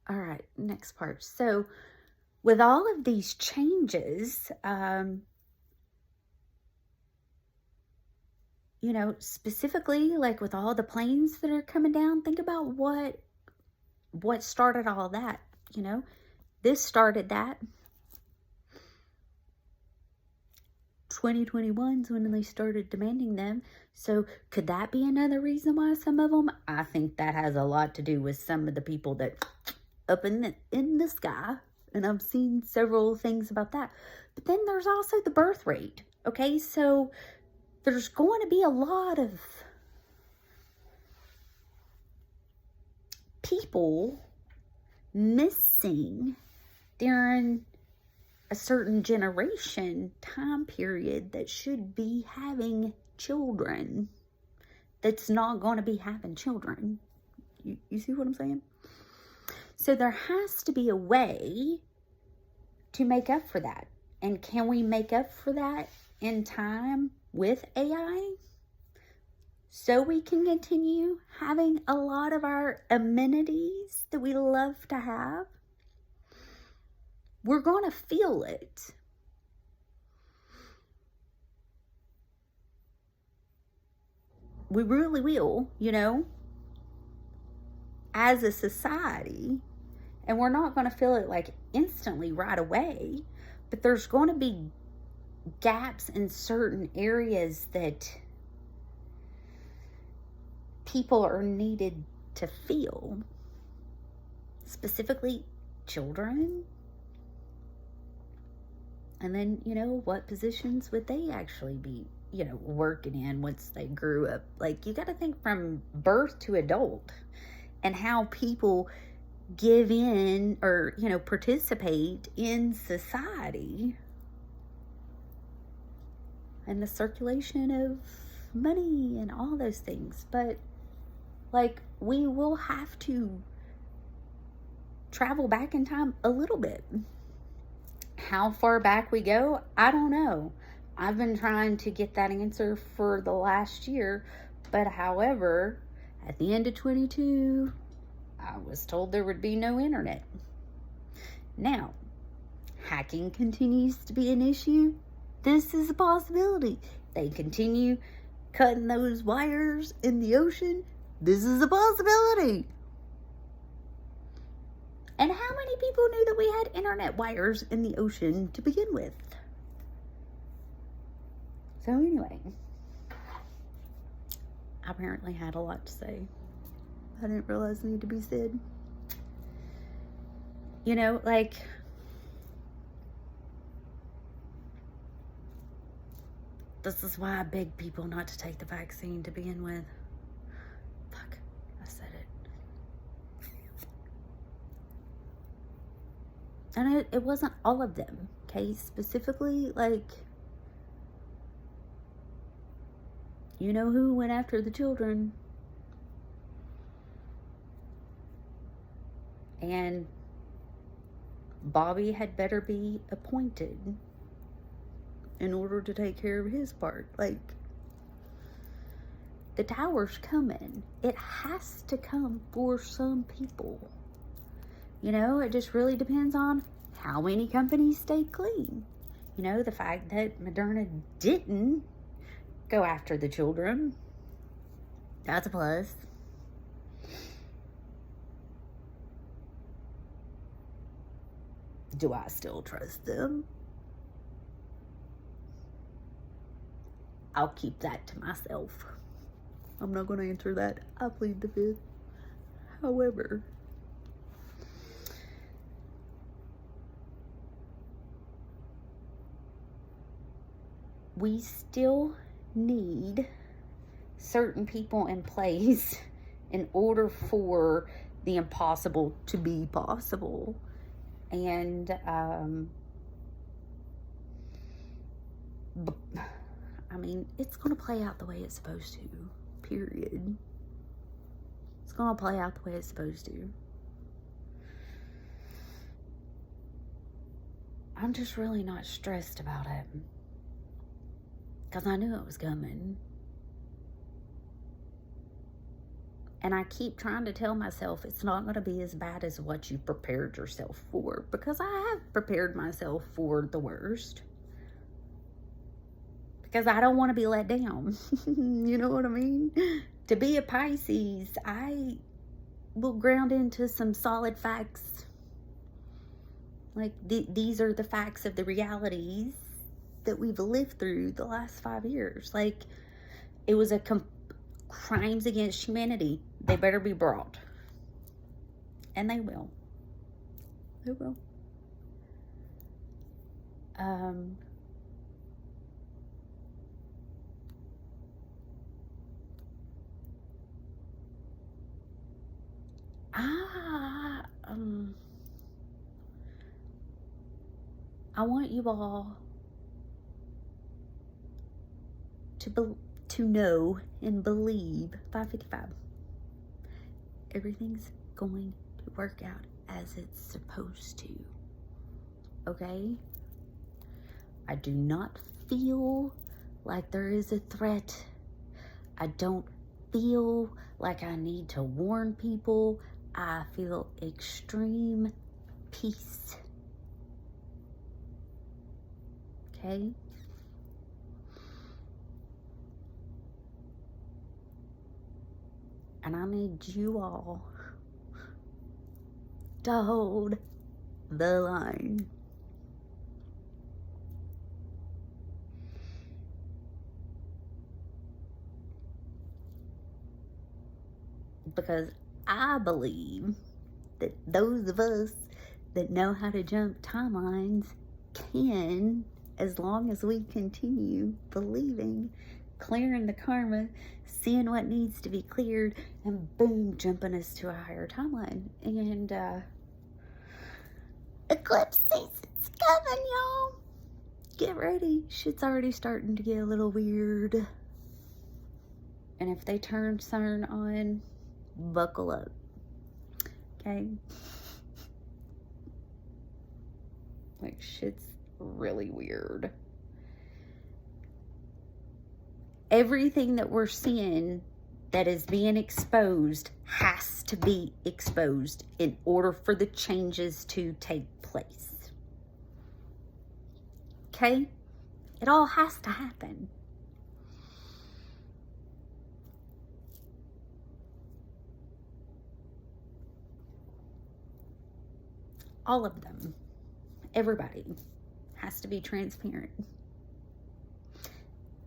All right, next part. So with all of these changes, you know, specifically like with all the planes that are coming down, think about what started all that, you know. This started that. 2021's when they started demanding them. So could that be another reason why some of them? I think that has a lot to do with some of the people that up in the sky, and I've seen several things about that. But then there's also the birth rate. Okay, so there's going to be a lot of people missing during a certain generation time period that should be having children, that's not going to be having children. You see what I'm saying? So there has to be a way to make up for that. And can we make up for that in time with AI? So we can continue having a lot of our amenities that we love to have. We're going to feel it. We really will, you know, as a society. And we're not going to feel it like instantly right away, but there's going to be gaps in certain areas that people are needed to feel. Specifically, children. And then, you know, what positions would they actually be, you know, working in once they grew up? Like, you got to think from birth to adult and how people give in or, you know, participate in society and the circulation of money and all those things. But, like, we will have to travel back in time a little bit. How far back we go, I don't know. I've been trying to get that answer for the last year, but however, at the end of 22, I was told there would be no internet. Now, hacking continues to be an issue. This is a possibility. They continue cutting those wires in the ocean. This is a possibility. And how many people knew that we had internet wires in the ocean to begin with? So anyway, I apparently had a lot to say. I didn't realize it needed to be said. You know, like, this is why I beg people not to take the vaccine to begin with. Fuck, I said it. And it wasn't all of them, okay? Specifically, like, you know who went after the children. And Bobby had better be appointed in order to take care of his part. Like, the tower's coming. It has to come for some people. You know, it just really depends on how many companies stay clean. You know, the fact that Moderna didn't go after the children, that's a plus. Do I still trust them? I'll keep that to myself. I'm not going to answer that. I plead the fifth. However, we still need certain people in place in order for the impossible to be possible. And I mean, it's going to play out the way it's supposed to, period. It's going to play out the way it's supposed to. I'm just really not stressed about it, because I knew it was coming. And I keep trying to tell myself it's not going to be as bad as what you prepared yourself for, because I have prepared myself for the worst. Because I don't want to be let down. You know what I mean? To be a Pisces, I will ground into some solid facts. Like, these are the facts of the realities that we've lived through the last 5 years. Like, it was a crimes against humanity. They better be brought. And they will. They will. I want you all to know and believe 555. Everything's going to work out as it's supposed to. Okay? I do not feel like there is a threat. I don't feel like I need to warn people. I feel extreme peace. Okay? And I need you all to hold the line. Because I believe that those of us that know how to jump timelines can, as long as we continue believing, clearing the karma, seeing what needs to be cleared, and boom, jumping us to a higher timeline. And eclipse season's coming, y'all. Get ready. Shit's already starting to get a little weird. And if they turn CERN on, buckle up. Okay? Like, shit's really weird. Everything that we're seeing that is being exposed has to be exposed in order for the changes to take place. Okay? It all has to happen. All of them. Everybody has to be transparent.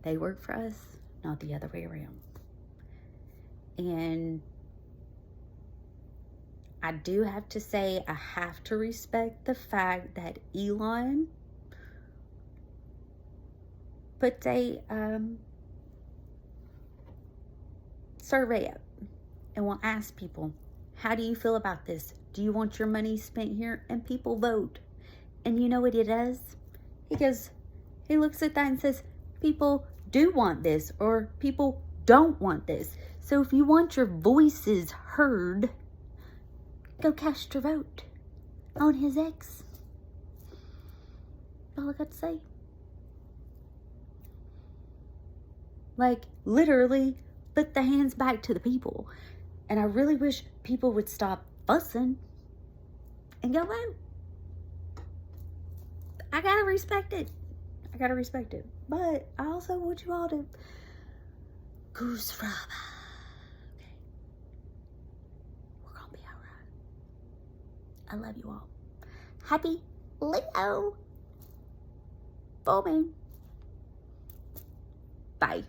They work for us, not the other way around. And I do have to say, I have to respect the fact that Elon puts a survey up and will ask people, how do you feel about this? Do you want your money spent here? And people vote. And you know what he does? He looks at that and says, people do want this, or people don't want this. So if you want your voices heard, go cast your vote on his ex. All I got to say. Like, literally, put the hands back to the people. And I really wish people would stop fussing and go vote. I gotta respect it. But I also want you all to goose rubber. Okay. We're gonna be alright. I love you all. Happy Leo. Full moon. Bye.